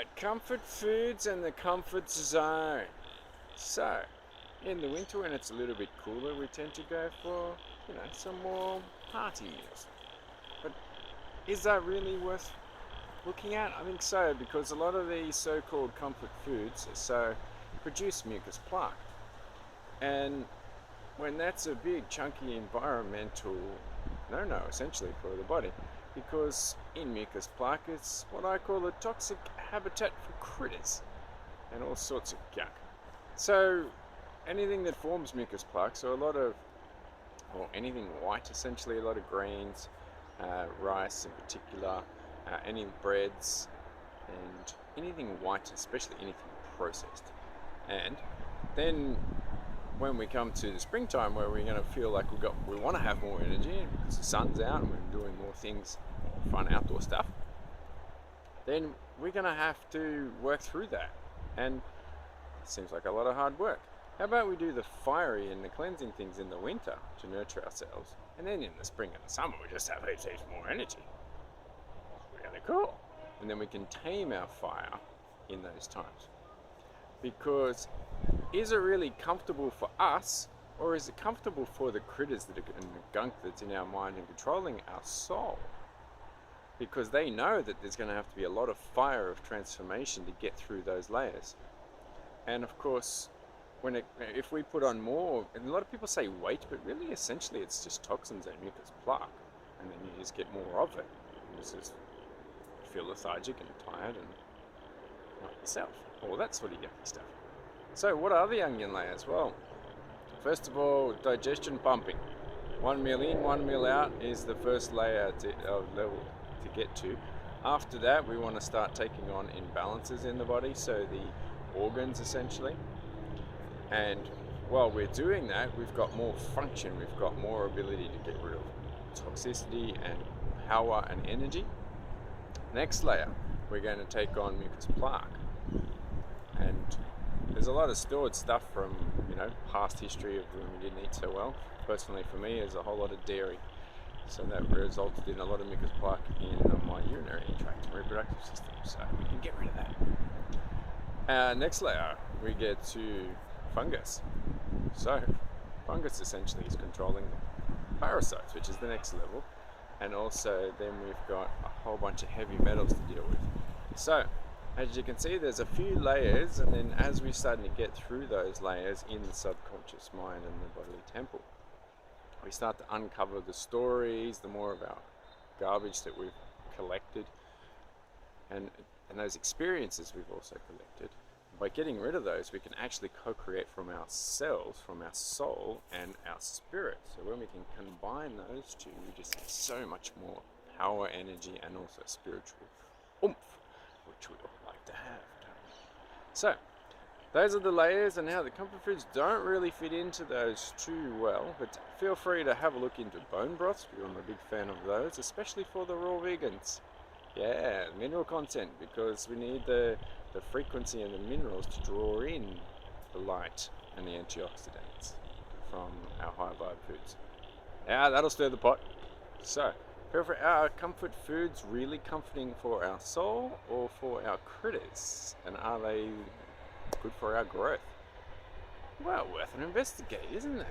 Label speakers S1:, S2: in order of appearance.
S1: Alright, comfort foods and the comfort zone. So, in the winter when it's a little bit cooler, we tend to go for, some more hearty meals. But is that really worth looking at? I think so, because a lot of these so-called comfort foods produce mucus plaque. And when that's a big, chunky environmental no-no, essentially, for the body, because in mucus plaque, it's what I call a toxic habitat for critters and all sorts of gunk. So anything that forms mucus plaque, so or anything white, essentially, a lot of grains, rice in particular, any breads, and anything white, especially anything processed. And then when we come to the springtime, where we're going to feel like we want to have more energy because the sun's out and we're doing more things, fun outdoor stuff, then we're going to have to work through that. And it seems like a lot of hard work. How about we do the fiery and the cleansing things in the winter to nurture ourselves, and then in the spring and the summer we just have heaps more energy. Really cool. And then we can tame our fire in those times. Because is it really comfortable for us, or is it comfortable for the critters and the gunk that's in our mind and controlling our soul? Because they know that there's going to have to be a lot of fire of transformation to get through those layers. And of course, if we put on more, and a lot of people say weight, but really essentially it's just toxins and mucus plaque, and then you just get more of it. You just feel lethargic and tired and not yourself. All that sort of yucky stuff. So what are the onion layers? Well, first of all, digestion pumping. 1 meal in, 1 meal out is the first level to get to. After that, we want to start taking on imbalances in the body, so the organs essentially. And while we're doing that, we've got more function, we've got more ability to get rid of toxicity and power and energy. Next layer, we're going to take on mucus plaque. And there's a lot of stored stuff from, past history of when we didn't eat so well. Personally for me, there's a whole lot of dairy. So that resulted in a lot of mucus plaque in my urinary tract and reproductive system. So we can get rid of that. Next layer, we get to fungus. So fungus essentially is controlling parasites, which is the next level. And also then we've got a whole bunch of heavy metals to deal with. So as you can see, there's a few layers, and then as we're starting to get through those layers in the subconscious mind and the bodily temple, we start to uncover the stories, the more of our garbage that we've collected, and those experiences we've also collected. By getting rid of those, we can actually co-create from ourselves, from our soul and our spirit. So when we can combine those two, we just have so much more power, energy, and also spiritual oomph, which we all like to have, don't we? So those are the layers, and how the comfort foods don't really fit into those too well, but feel free to have a look into bone broths, because I'm a big fan of those, especially for the raw vegans. Yeah, mineral content, because we need the frequency and the minerals to draw in the light and the antioxidants from our high vibe foods. Yeah, that'll stir the pot. So, are comfort foods really comforting for our soul or for our critters? And are they good for our growth? Well, worth an investigate, isn't it?